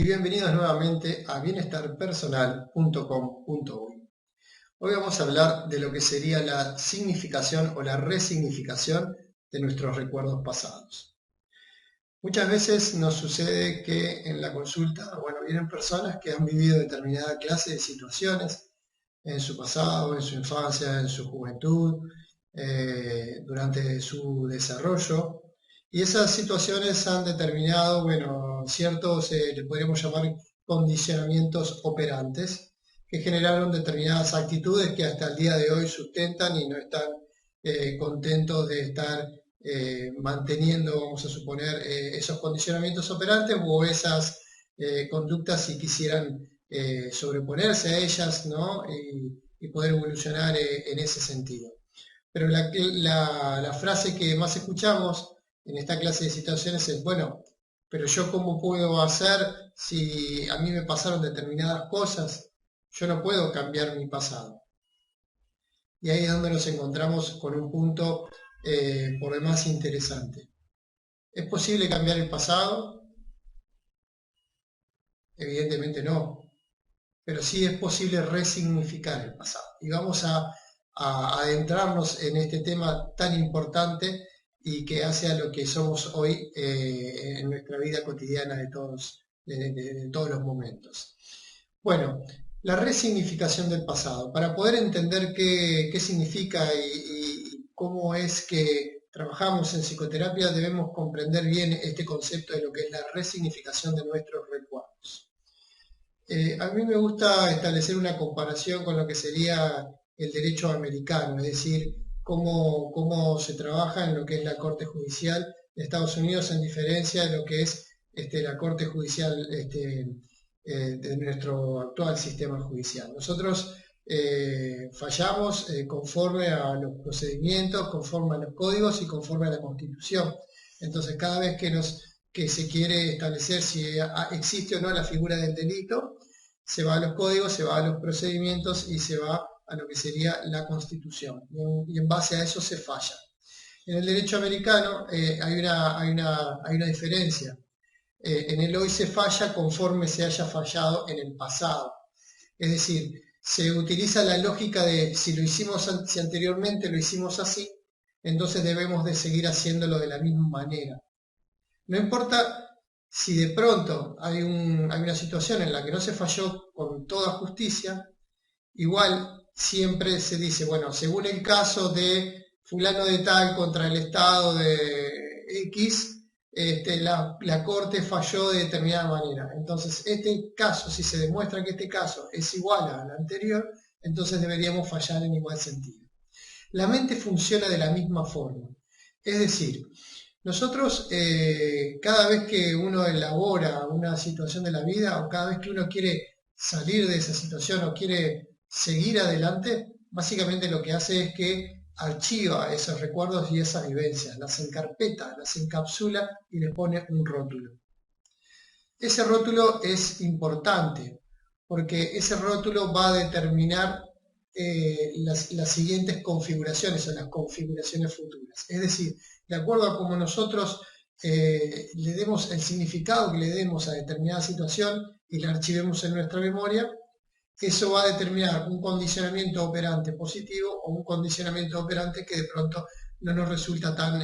y bienvenidos nuevamente a bienestarpersonal.com.uy. Hoy vamos a hablar de lo que sería la significación o la resignificación de nuestros recuerdos pasados. Muchas veces nos sucede que en la consulta, vienen personas que han vivido determinada clase de situaciones en su pasado, en su infancia, en su juventud, durante su desarrollo. Y esas situaciones han determinado, ciertos, le podríamos llamar condicionamientos operantes, que generaron determinadas actitudes que hasta el día de hoy sustentan y no están contentos de estar manteniendo, vamos a suponer, esos condicionamientos operantes o esas conductas si quisieran sobreponerse a ellas, ¿no? y poder evolucionar en ese sentido. Pero la frase que más escuchamos en esta clase de situaciones es, bueno, pero yo cómo puedo hacer si a mí me pasaron determinadas cosas, yo no puedo cambiar mi pasado. Y ahí es donde nos encontramos con un punto por demás interesante. ¿Es posible cambiar el pasado? Evidentemente no, pero sí es posible resignificar el pasado. Y vamos a adentrarnos en este tema tan importante y que hace a lo que somos hoy en nuestra vida cotidiana de todos los momentos. Bueno, la resignificación del pasado. Para poder entender qué significa y cómo es que trabajamos en psicoterapia, debemos comprender bien este concepto de lo que es la resignificación de nuestros recuerdos. A mí me gusta establecer una comparación con lo que sería el derecho americano, es decir, cómo se trabaja en lo que es la Corte Judicial de Estados Unidos en diferencia de lo que es la Corte Judicial de nuestro actual sistema judicial. Nosotros fallamos conforme a los procedimientos, conforme a los códigos y conforme a la Constitución. Entonces, cada vez que se quiere establecer si existe o no la figura del delito, se va a los códigos, se va a los procedimientos y se va a lo que sería la Constitución. Y en base a eso se falla. En el derecho americano hay una diferencia. En el hoy se falla conforme se haya fallado en el pasado. Es decir, se utiliza la lógica de si anteriormente lo hicimos así, entonces debemos de seguir haciéndolo de la misma manera. No importa si de pronto hay una situación en la que no se falló con toda justicia, igual siempre se dice, bueno, según el caso de fulano de tal contra el Estado de X, la Corte falló de determinada manera. Entonces, este caso, si se demuestra que este caso es igual al anterior, entonces deberíamos fallar en igual sentido. La mente funciona de la misma forma. Es decir, nosotros cada vez que uno elabora una situación de la vida o cada vez que uno quiere salir de esa situación o quiere seguir adelante, básicamente lo que hace es que archiva esos recuerdos y esas vivencias, las encarpeta, las encapsula y le pone un rótulo. Ese rótulo es importante porque ese rótulo va a determinar las siguientes configuraciones o las configuraciones futuras. Es decir, de acuerdo a cómo nosotros le demos el significado que le demos a determinada situación y la archivemos en nuestra memoria, eso va a determinar un condicionamiento operante positivo o un condicionamiento operante que de pronto no nos resulta tan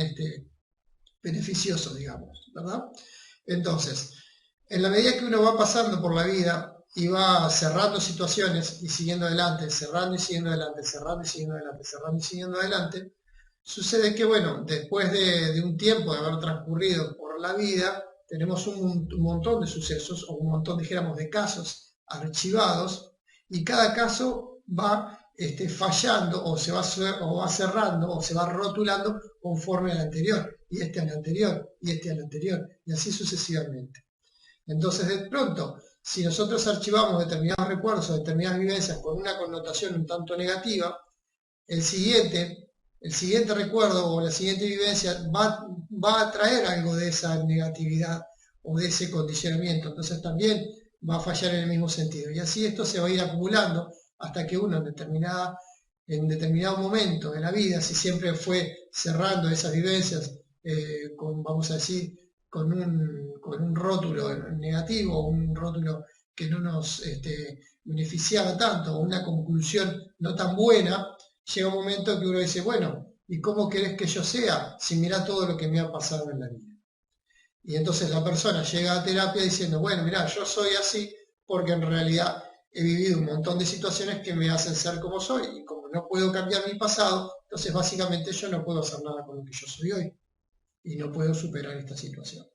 beneficioso, digamos, ¿verdad? Entonces, en la medida que uno va pasando por la vida y va cerrando situaciones y siguiendo adelante, cerrando y siguiendo adelante, cerrando y siguiendo adelante, cerrando y siguiendo adelante, sucede que, después de un tiempo de haber transcurrido por la vida, tenemos un montón de sucesos o un montón, dijéramos, de casos archivados y cada caso va fallando o va cerrando o se va rotulando conforme al anterior y al anterior y al anterior y así sucesivamente. Entonces, de pronto, si nosotros archivamos determinados recuerdos o determinadas vivencias con una connotación un tanto negativa, el siguiente recuerdo o la siguiente vivencia va a traer algo de esa negatividad o de ese condicionamiento. Entonces también va a fallar en el mismo sentido. Y así esto se va a ir acumulando hasta que uno en determinado momento de la vida, si siempre fue cerrando esas vivencias vamos a decir, con un rótulo negativo, un rótulo que no nos beneficiaba tanto, una conclusión no tan buena, llega un momento que uno dice, bueno, ¿y cómo querés que yo sea si mirá todo lo que me ha pasado en la vida? Y entonces la persona llega a terapia diciendo, bueno, mirá, yo soy así porque en realidad he vivido un montón de situaciones que me hacen ser como soy y como no puedo cambiar mi pasado, entonces básicamente yo no puedo hacer nada con lo que yo soy hoy y no puedo superar esta situación.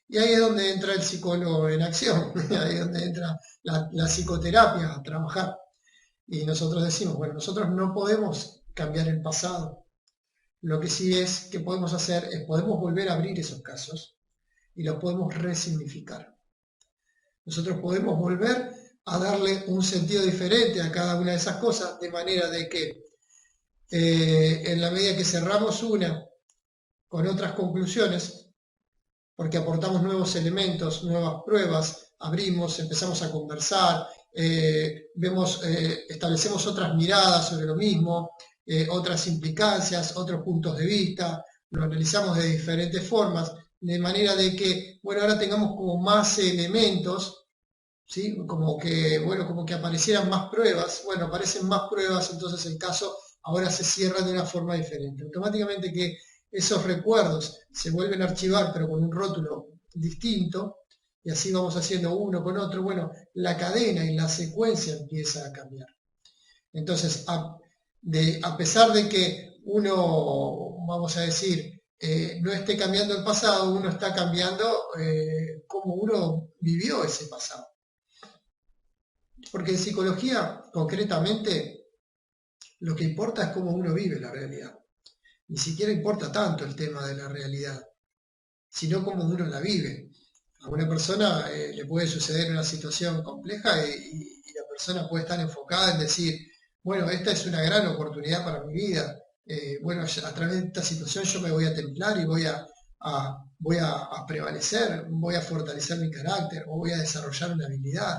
Y ahí es donde entra el psicólogo en acción, ahí es donde entra la psicoterapia a trabajar. Y nosotros decimos, bueno, nosotros no podemos cambiar el pasado. Lo que sí es que podemos hacer es podemos volver a abrir esos casos y los podemos resignificar. Nosotros podemos volver a darle un sentido diferente a cada una de esas cosas, de manera de que en la medida que cerramos una con otras conclusiones, porque aportamos nuevos elementos, nuevas pruebas, abrimos, empezamos a conversar, establecemos otras miradas sobre lo mismo, otras implicancias, otros puntos de vista, lo analizamos de diferentes formas, de manera de que, bueno, ahora tengamos como más elementos, ¿sí? Como que aparecieran más pruebas, bueno, aparecen más pruebas, entonces el caso ahora se cierra de una forma diferente. Automáticamente que esos recuerdos se vuelven a archivar, pero con un rótulo distinto, y así vamos haciendo uno con otro, bueno, la cadena y la secuencia empieza a cambiar. Entonces, a pesar de que uno, vamos a decir, no esté cambiando el pasado, uno está cambiando cómo uno vivió ese pasado. Porque en psicología, concretamente, lo que importa es cómo uno vive la realidad. Ni siquiera importa tanto el tema de la realidad, sino cómo uno la vive. A una persona le puede suceder una situación compleja y la persona puede estar enfocada en decir, bueno, esta es una gran oportunidad para mi vida. Bueno, a través de esta situación yo me voy a templar y voy a prevalecer, voy a fortalecer mi carácter o voy a desarrollar una habilidad.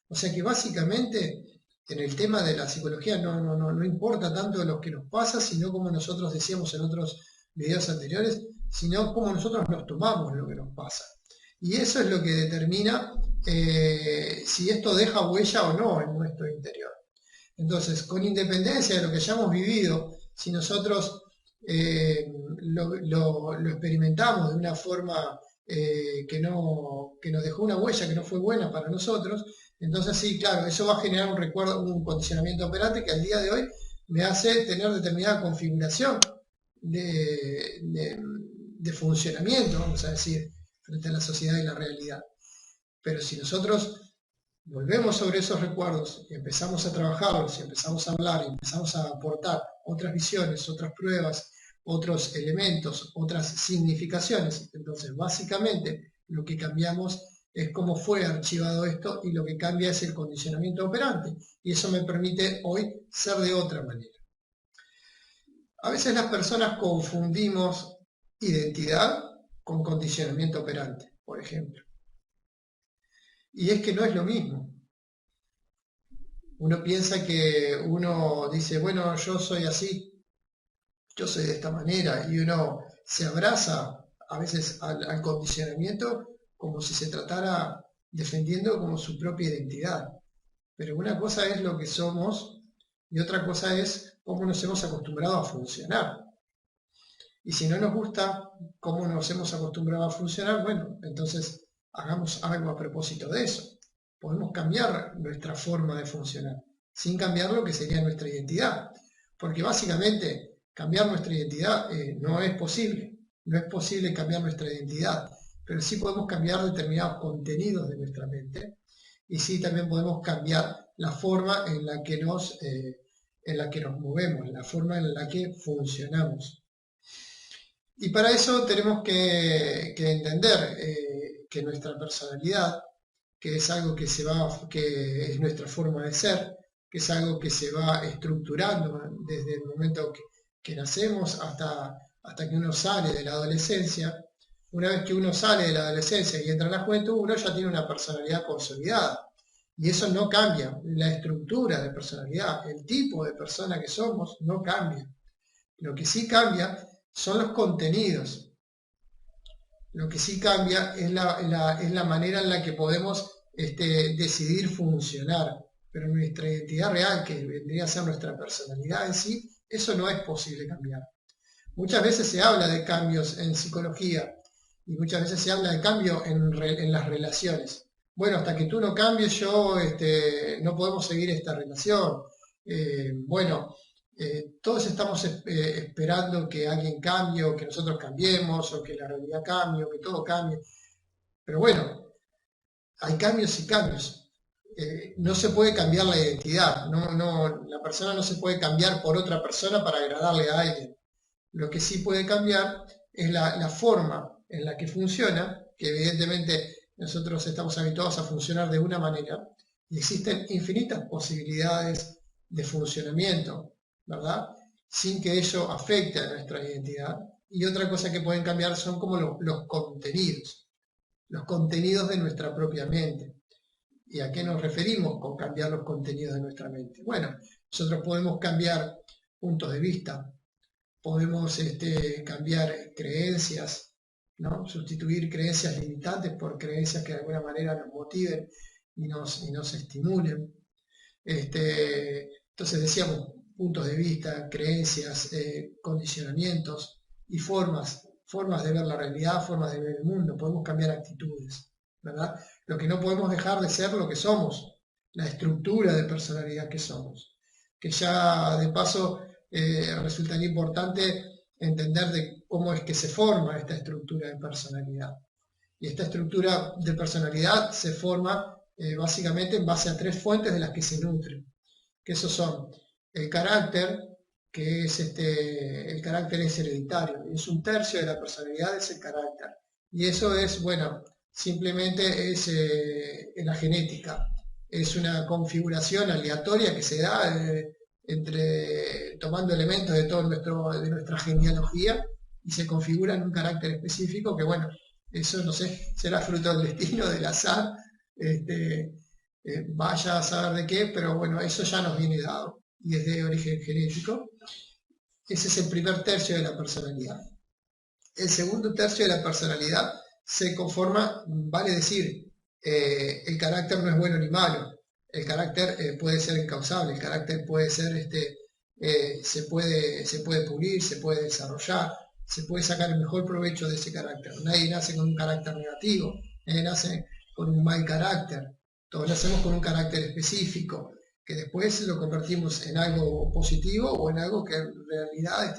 O sea que básicamente en el tema de la psicología no importa tanto lo que nos pasa, sino como nosotros decíamos en otros videos anteriores, sino cómo nosotros nos tomamos lo que nos pasa. Y eso es lo que determina si esto deja huella o no en nuestro interior. Entonces, con independencia de lo que hayamos vivido, si nosotros lo experimentamos de una forma que nos dejó una huella que no fue buena para nosotros, entonces sí, claro, eso va a generar un recuerdo, un condicionamiento operante que al día de hoy me hace tener determinada configuración de funcionamiento, vamos a decir, frente a la sociedad y la realidad. Pero si nosotros volvemos sobre esos recuerdos y empezamos a trabajarlos, y empezamos a hablar, y empezamos a aportar otras visiones, otras pruebas, otros elementos, otras significaciones, entonces básicamente lo que cambiamos es cómo fue archivado esto y lo que cambia es el condicionamiento operante. Y eso me permite hoy ser de otra manera. A veces las personas confundimos identidad con condicionamiento operante, por ejemplo. Y es que no es lo mismo. Uno piensa que uno dice, bueno, yo soy así, yo soy de esta manera, y uno se abraza a veces al condicionamiento como si se tratara defendiendo como su propia identidad. Pero una cosa es lo que somos y otra cosa es cómo nos hemos acostumbrado a funcionar. Y si no nos gusta cómo nos hemos acostumbrado a funcionar, bueno, entonces hagamos algo a propósito de eso. Podemos cambiar nuestra forma de funcionar, sin cambiar lo que sería nuestra identidad. Porque básicamente cambiar nuestra identidad no es posible. No es posible cambiar nuestra identidad, pero sí podemos cambiar determinados contenidos de nuestra mente y sí también podemos cambiar la forma en la que nos movemos, la forma en la que funcionamos. Y para eso tenemos que entender que nuestra personalidad, que es algo que es nuestra forma de ser, que es algo que se va estructurando desde el momento que nacemos hasta que uno sale de la adolescencia. Una vez que uno sale de la adolescencia y entra en la juventud, uno ya tiene una personalidad consolidada. Y eso no cambia. La estructura de personalidad, el tipo de persona que somos, no cambia. Lo que sí cambia son los contenidos. Lo que sí cambia es la manera en la que podemos decidir funcionar. Pero nuestra identidad real, que vendría a ser nuestra personalidad en sí, eso no es posible cambiar. Muchas veces se habla de cambios en psicología y muchas veces se habla de cambio en las relaciones. Bueno, hasta que tú no cambies, no podemos seguir esta relación. Bueno, todos estamos esperando que alguien cambie o que nosotros cambiemos o que la realidad cambie o que todo cambie. Pero bueno, hay cambios y cambios. No se puede cambiar la identidad. La persona no se puede cambiar por otra persona para agradarle a alguien. Lo que sí puede cambiar es la forma en la que funciona, que evidentemente nosotros estamos habituados a funcionar de una manera y existen infinitas posibilidades de funcionamiento, ¿verdad? Sin que ello afecte a nuestra identidad. Y otra cosa que pueden cambiar son como los contenidos de nuestra propia mente. ¿Y a qué nos referimos con cambiar los contenidos de nuestra mente? Bueno, nosotros podemos cambiar puntos de vista, podemos cambiar creencias, ¿no? Sustituir creencias limitantes por creencias que de alguna manera nos motiven y nos estimulen. Entonces decíamos, puntos de vista, creencias, condicionamientos y formas de ver la realidad, formas de ver el mundo. Podemos cambiar actitudes, ¿verdad? Lo que no podemos dejar de ser lo que somos, la estructura de personalidad que somos. Que ya de paso resultaría importante entender de cómo es que se forma esta estructura de personalidad. Y esta estructura de personalidad se forma básicamente en base a tres fuentes de las que se nutren, que esos son el carácter, que es el carácter es hereditario, es un tercio de la personalidad, es el carácter. Y eso es, bueno, simplemente es la genética, es una configuración aleatoria que se da tomando elementos de nuestra genealogía y se configura en un carácter específico que, bueno, eso no sé, será fruto del destino, del azar, vaya a saber de qué, pero bueno, eso ya nos viene dado y es de origen genético. Ese es el primer tercio de la personalidad. El segundo tercio de la personalidad se conforma, vale decir, el carácter no es bueno ni malo, el carácter puede ser incausable, el carácter puede ser, se puede pulir, se puede desarrollar, se puede sacar el mejor provecho de ese carácter. Nadie nace con un carácter negativo, nadie nace con un mal carácter, todos nacemos con un carácter específico, que después lo convertimos en algo positivo o en algo que en realidad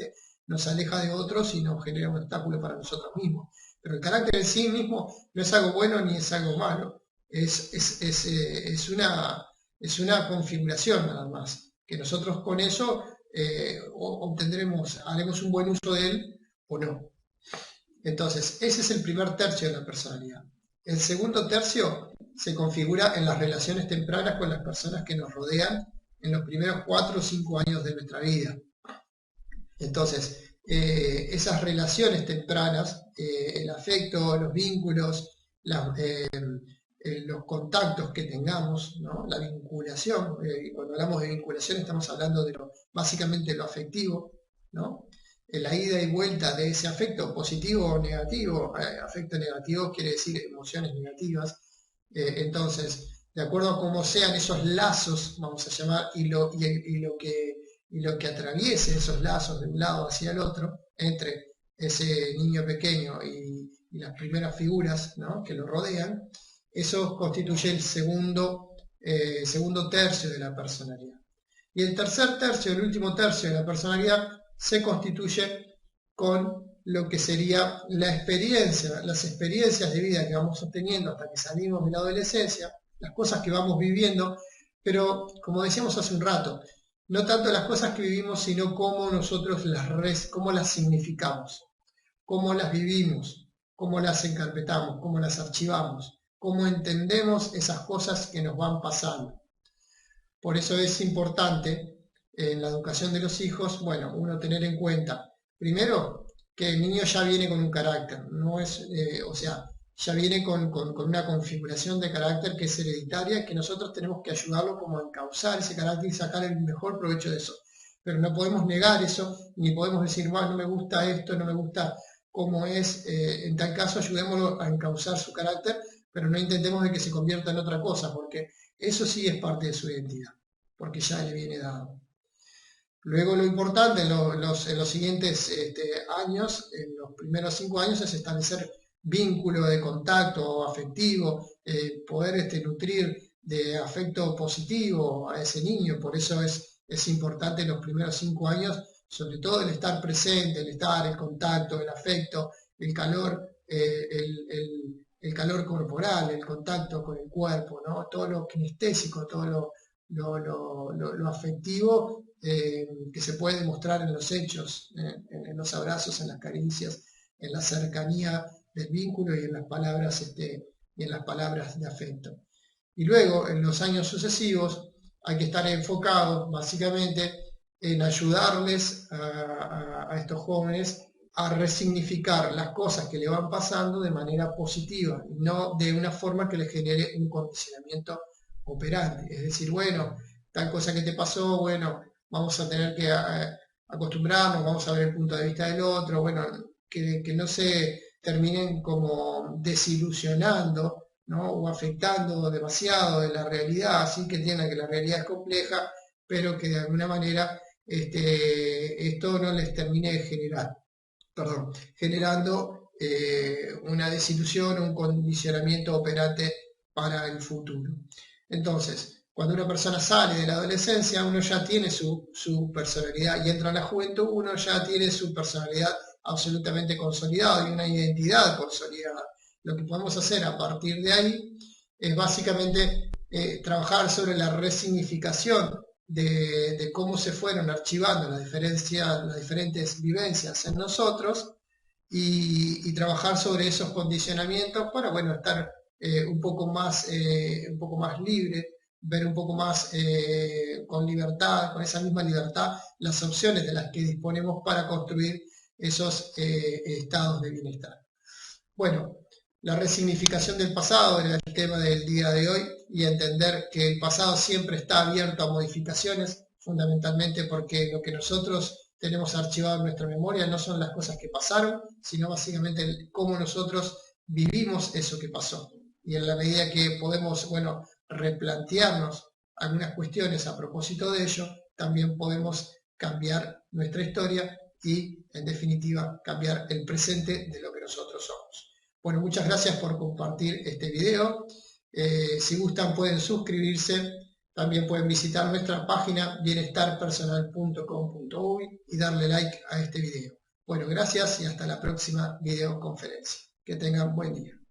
nos aleja de otros y nos genera un obstáculo para nosotros mismos. Pero el carácter en sí mismo no es algo bueno ni es algo malo, es una configuración nada más, que nosotros con eso haremos un buen uso de él o no. Entonces, ese es el primer tercio de la personalidad. El segundo tercio se configura en las relaciones tempranas con las personas que nos rodean en los primeros 4 o 5 años de nuestra vida. Entonces, esas relaciones tempranas, el afecto, los vínculos, los contactos que tengamos, ¿no? La vinculación, y cuando hablamos de vinculación estamos hablando de básicamente lo afectivo, ¿no? La ida y vuelta de ese afecto, positivo o negativo. Afecto negativo quiere decir emociones negativas. Entonces, de acuerdo a cómo sean esos lazos, vamos a llamar, y lo que atraviese esos lazos de un lado hacia el otro, entre ese niño pequeño y las primeras figuras, ¿no?, que lo rodean, eso constituye el segundo tercio de la personalidad. Y el tercer tercio, el último tercio de la personalidad, se constituye con lo que sería las experiencias de vida que vamos obteniendo hasta que salimos de la adolescencia, las cosas que vamos viviendo, pero como decíamos hace un rato, no tanto las cosas que vivimos, sino cómo nosotros cómo las significamos, cómo las vivimos, cómo las encarpetamos, cómo las archivamos, cómo entendemos esas cosas que nos van pasando. Por eso es importante en la educación de los hijos, bueno, uno tener en cuenta, primero, que el niño ya viene con un carácter, no es, ya viene con una configuración de carácter que es hereditaria, que nosotros tenemos que ayudarlo como a encauzar ese carácter y sacar el mejor provecho de eso. Pero no podemos negar eso, ni podemos decir, bueno, no me gusta esto, no me gusta cómo es, en tal caso ayudémoslo a encauzar su carácter, pero no intentemos de que se convierta en otra cosa, porque eso sí es parte de su identidad, porque ya le viene dado. Luego lo importante en los siguientes años, en los primeros 5 años, es establecer vínculo de contacto afectivo, poder nutrir de afecto positivo a ese niño. Por eso es importante en los primeros 5 años, sobre todo el estar presente, el estar, el contacto, el afecto, el calor, el calor corporal, el contacto con el cuerpo, ¿no? Todo lo kinestésico, todo lo afectivo que se puede demostrar en los hechos, en los abrazos, en las caricias, en la cercanía del vínculo y en las palabras de afecto. Y luego, en los años sucesivos, hay que estar enfocados básicamente en ayudarles a estos jóvenes a resignificar las cosas que le van pasando de manera positiva, y no de una forma que les genere un condicionamiento operante. Es decir, bueno, tal cosa que te pasó, bueno, vamos a tener que acostumbrarnos, vamos a ver el punto de vista del otro, bueno, que no se terminen como desilusionando, ¿no? O afectando demasiado de la realidad, así que entiendan que la realidad es compleja, pero que de alguna manera esto no les termine generando una desilusión o un condicionamiento operante para el futuro. Entonces, cuando una persona sale de la adolescencia, uno ya tiene su personalidad, y entra en la juventud, uno ya tiene su personalidad absolutamente consolidada y una identidad consolidada. Lo que podemos hacer a partir de ahí es básicamente trabajar sobre la resignificación de cómo se fueron archivando las diferentes vivencias en nosotros, y trabajar sobre esos condicionamientos para, bueno, estar un poco más libre, ver un poco más con libertad, con esa misma libertad, las opciones de las que disponemos para construir esos estados de bienestar. Bueno, la resignificación del pasado era el tema del día de hoy, y entender que el pasado siempre está abierto a modificaciones, fundamentalmente porque lo que nosotros tenemos archivado en nuestra memoria no son las cosas que pasaron, sino básicamente cómo nosotros vivimos eso que pasó. Y en la medida que podemos, bueno, replantearnos algunas cuestiones a propósito de ello, también podemos cambiar nuestra historia y, en definitiva, cambiar el presente de lo que nosotros somos. Bueno, muchas gracias por compartir este video. Si gustan pueden suscribirse, también pueden visitar nuestra página bienestarpersonal.com.uy y darle like a este video. Bueno, gracias y hasta la próxima videoconferencia. Que tengan buen día.